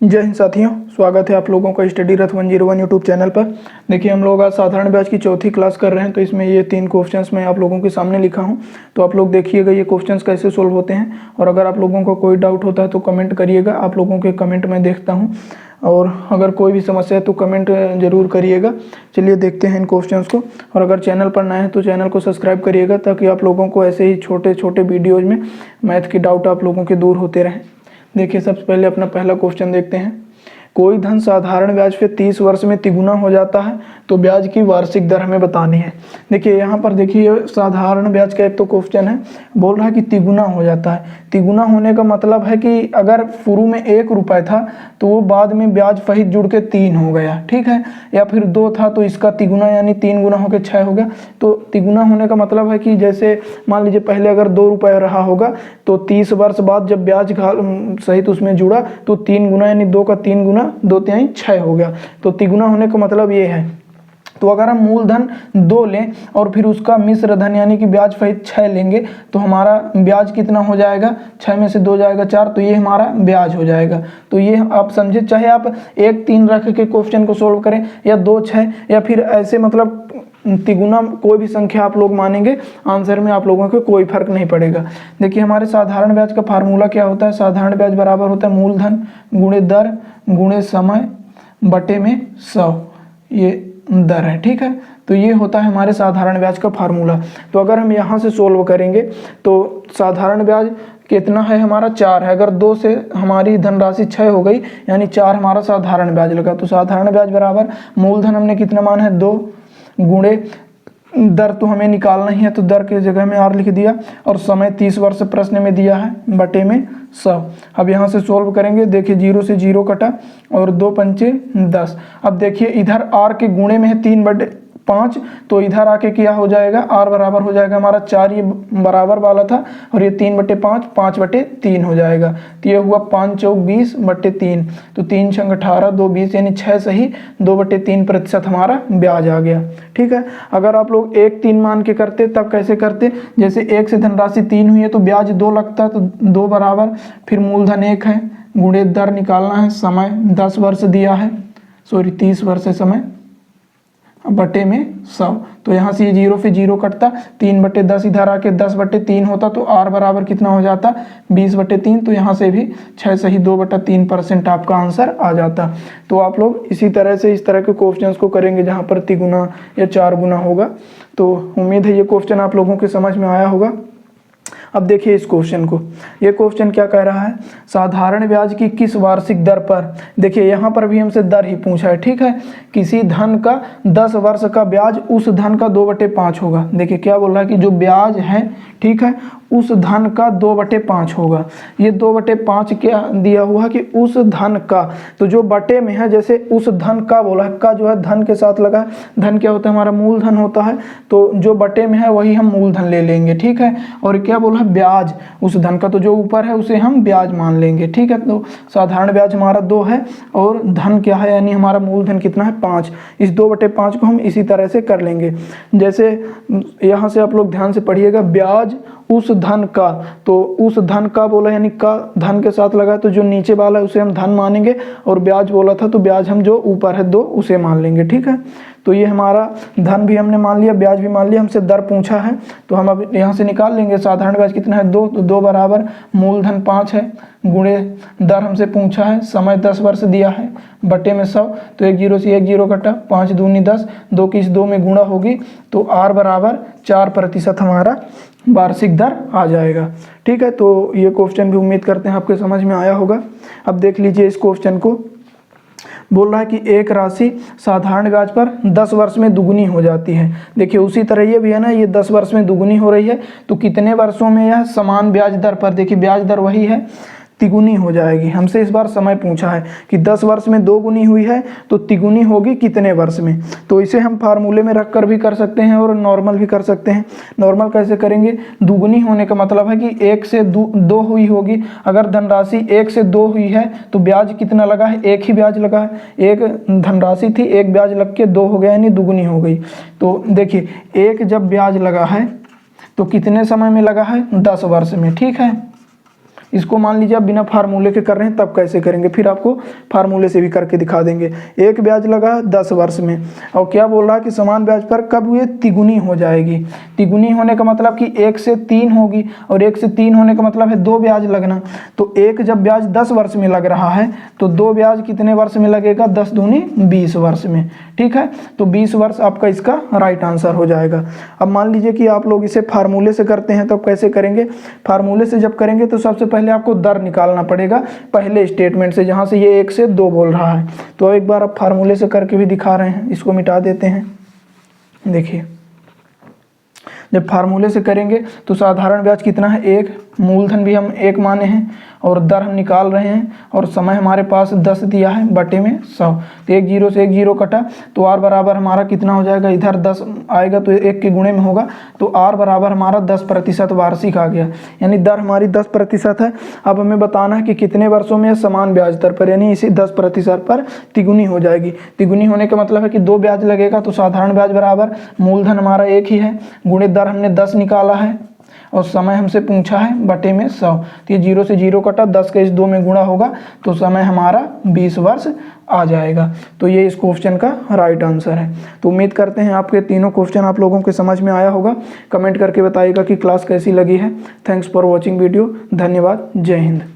जय हिंद साथियों, स्वागत है आप लोगों का स्टडी रथ 101 यूट्यूब चैनल पर। देखिए, हम लोग आज साधारण ब्याज की चौथी क्लास कर रहे हैं, तो इसमें ये 3 क्वेश्चंस मैं आप लोगों के सामने लिखा हूं। तो आप लोग देखिएगा ये क्वेश्चंस कैसे सोल्व होते हैं, और अगर आप लोगों को कोई डाउट होता है तो कमेंट करिएगा। आप लोगों के कमेंट मैं देखता हूँ, और अगर कोई भी समस्या है तो कमेंट जरूर करिएगा। चलिए देखते हैं इन क्वेश्चंस को। और अगर चैनल पर नए हैं तो चैनल को सब्सक्राइब करिएगा, ताकि आप लोगों को ऐसे ही छोटे छोटे वीडियोज़ में मैथ के डाउट आप लोगों के दूर होते रहें। देखिए, सबसे पहले अपना पहला क्वेश्चन देखते हैं। कोई धन साधारण ब्याज पे 30 वर्ष में तिगुना हो जाता है, तो ब्याज की वार्षिक दर हमें बतानी है। देखिए यहाँ पर देखिए, साधारण ब्याज का एक तो क्वेश्चन है, बोल रहा है कि तिगुना हो जाता है। तिगुना होने का मतलब है कि अगर शुरू में 1 रुपये था तो वो बाद में ब्याज सहित जुड़ के 3 हो गया, ठीक है। या फिर 2 था तो इसका तिगुना यानी 3 गुना होकर 6 हो गया। तो तिगुना होने का मतलब है कि जैसे मान लीजिए पहले अगर 2 रुपये रहा होगा, तो 30 वर्ष बाद जब ब्याज सहित उसमें जुड़ा तो 3 गुना यानी 2 का 3 गुना 2 तिहाई 6 हो गया। तो तिगुना होने का मतलब ये है। तो अगर हम मूलधन 2 लें और फिर उसका मिश्र धन यानी कि ब्याज सहित 6 लेंगे, तो हमारा ब्याज कितना हो जाएगा? 6 में से 2 जाएगा 4, तो ये हमारा ब्याज हो जाएगा। तो ये आप समझे, चाहे आप 1 3 रख के क्वेश्चन को सोल्व करें, या 2 6, या फिर ऐसे मतलब तिगुना कोई भी संख्या आप लोग मानेंगे, आंसर में आप लोगों को कोई फर्क नहीं पड़ेगा। देखिए, हमारे साधारण ब्याज का फार्मूला क्या होता है? साधारण ब्याज बराबर होता है मूलधन गुणे दर गुणे समय बटे में 100, ये दर है, ठीक है। तो ये होता है हमारे साधारण ब्याज का फार्मूला। तो अगर हम यहाँ से सोल्व करेंगे तो साधारण ब्याज कितना है हमारा? 4 है। अगर 2 से हमारी धनराशि 6 हो गई, यानी 4 हमारा साधारण ब्याज लगा। तो साधारण ब्याज बराबर मूलधन हमने कितना माना है? 2 गुणे दर तो हमें निकालना ही है, तो दर की जगह में R लिख दिया, और समय 30 वर्ष प्रश्न में दिया है बटे में 100। अब यहाँ से सोल्व करेंगे। देखिए, 0 से 0 कटा और 2 पंचे 10। अब देखिए, इधर R के गुणे में है 3/5, तो इधर आके क्या हो जाएगा? R बराबर हो जाएगा हमारा 4, ये बराबर वाला था, और ये 3/5 5/3 हो जाएगा। तो ये हुआ 5 चौक 20/3, तो 3 छंग 18 2 20 यानी 6 सही 2/3% हमारा ब्याज आ गया, ठीक है। अगर आप लोग 1 3 मान के करते तब कैसे करते? जैसे 1 से धनराशि 3 हुई है तो ब्याज 2 लगता, तो 2 बराबर, फिर मूलधन 1 है, गुणे दर निकालना है, समय 10 वर्ष दिया है, 30 वर्ष है समय, बटे में 100। तो यहाँ से ये 0 से 0 कटता, 3/10 इधर आके 10/3 होता, तो R बराबर कितना हो जाता? 20/3। तो यहाँ से भी 6 सही 2/3% आपका आंसर आ जाता। तो आप लोग इसी तरह से इस तरह के क्वेश्चंस को करेंगे जहाँ पर तिगुना या 4 गुना होगा। तो उम्मीद है ये क्वेश्चन आप लोगों के समझ में आया होगा। अब देखिए इस क्वेश्चन को, ये क्वेश्चन क्या कह रहा है? साधारण ब्याज की किस वार्षिक दर पर, देखिए यहाँ पर भी हमसे दर ही पूछा है, ठीक है। किसी धन का 10 वर्ष का ब्याज उस धन का 2/5 होगा। देखिए क्या बोल रहा है कि जो ब्याज है, ठीक है, उस धन का 2/5 होगा। ये 2/5 क्या दिया हुआ कि उस धन का, तो जो बटे में है, जैसे उस धन का बोला है, का जो है धन के साथ लगा है। धन क्या होता है? हमारा मूलधन होता है। तो जो बटे में है वही हम मूलधन ले लेंगे, ठीक है। और क्या बोला है? ब्याज उस धन का, तो जो ऊपर है उसे हम ब्याज मान लेंगे, ठीक है। तो साधारण ब्याज हमारा 2 है, और धन क्या है, यानी हमारा मूलधन कितना है? 5। इस 2/5 को हम इसी तरह से कर लेंगे। जैसे यहाँ से आप लोग ध्यान से पढ़िएगा, ब्याज उस धन का, तो उस धन का बोला यानी का धन के साथ लगा, तो जो नीचे वाला है उसे हम धन मानेंगे, और ब्याज बोला था तो ब्याज हम जो ऊपर है 2 उसे मान लेंगे, ठीक है। तो ये हमारा धन भी हमने मान लिया, ब्याज भी मान लिया। हमसे दर पूछा है तो हम अब यहाँ से निकाल लेंगे। साधारण ब्याज कितना है? 2, तो 2 बराबर मूलधन 5 है, गुणे दर हमसे पूछा है, समय 10 वर्ष दिया है, बटे में 100। तो 1 0 से 1 0 कटा, 5 दूनी 10, 2 की इस 2 में गुणा होगी, तो R बराबर 4% हमारा वार्षिक दर आ जाएगा, ठीक है। तो ये क्वेश्चन भी उम्मीद करते हैं आपके समझ में आया होगा। अब देख लीजिए इस क्वेश्चन को, बोल रहा है कि एक राशि साधारण ब्याज पर 10 वर्ष में दुगुनी हो जाती है। देखिए उसी तरह ये भी है ना, ये 10 वर्ष में दुगुनी हो रही है, तो कितने वर्षों में यह समान ब्याज दर पर, देखिए ब्याज दर वही है, तिगुनी हो जाएगी। हमसे इस बार समय पूछा है कि 10 वर्ष में 2 गुनी हुई है, तो तिगुनी होगी कितने वर्ष में। तो इसे हम फार्मूले में रख कर भी कर सकते हैं और नॉर्मल भी कर सकते हैं। नॉर्मल कैसे करेंगे? दुगुनी होने का मतलब है कि 1 से 2 हुई होगी। अगर धनराशि 1 से 2 हुई है तो ब्याज कितना लगा है? 1 ही ब्याज लगा है। एक धनराशि थी, 1 ब्याज लग के 2 हो गया, यानी दुगुनी हो गई। तो देखिए 1 जब ब्याज लगा है तो कितने समय में लगा है? 10 वर्ष में, ठीक है। इसको मान लीजिए आप बिना फार्मूले के कर रहे हैं तब कैसे करेंगे, फिर आपको फार्मूले से भी करके दिखा देंगे। एक ब्याज लगा 10 वर्ष में और क्या बोल रहा है कि समान ब्याज पर कब ये तिगुनी हो जाएगी। तिगुनी होने का मतलब कि 1 से 3 होगी और 1 से 3 होने का मतलब है 2 ब्याज लगना। तो एक जब ब्याज 10 वर्ष में लग रहा है तो 2 ब्याज कितने वर्ष में लगेगा, 10 दूनी 20 वर्ष में। ठीक है, तो 20 वर्ष आपका इसका राइट आंसर हो जाएगा। अब मान लीजिए कि आप लोग इसे फार्मूले से करते हैं तो कैसे करेंगे। फार्मूले से जब करेंगे तो सबसे पहले आपको दर निकालना पड़ेगा पहले स्टेटमेंट से, जहां से ये 1 से 2 बोल रहा है। तो एक बार आप फार्मूले से करके भी दिखा रहे हैं, इसको मिटा देते हैं। देखिए जब फार्मूले से करेंगे तो साधारण ब्याज कितना है 1, मूलधन भी हम 1 माने हैं और दर हम निकाल रहे हैं और समय हमारे पास 10 दिया है बटे में 100। तो 1 0 से 1 0 कटा तो r बराबर हमारा कितना हो जाएगा, इधर 10 आएगा तो 1 के गुणे में होगा तो r बराबर हमारा 10% वार्षिक आ गया, यानी दर हमारी 10% है। अब हमें बताना है कि कितने वर्षों में समान ब्याज दर पर, यानी इसी 10% पर तिगुनी हो जाएगी। तिगुनी होने का मतलब है कि 2 ब्याज लगेगा तो साधारण ब्याज बराबर मूलधन हमारा 1 ही है, गुणे दर हमने 10 निकाला है और समय हमसे पूछा है बटे में 100। तो ये 0 से 0 कटा, 10 का इस 2 में गुणा होगा तो समय हमारा 20 वर्ष आ जाएगा। तो ये इस क्वेश्चन का राइट आंसर है। तो उम्मीद करते हैं आपके तीनों क्वेश्चन आप लोगों के समझ में आया होगा। कमेंट करके बताइएगा कि क्लास कैसी लगी है। Thanks for watching video. धन्यवाद। जय हिंद।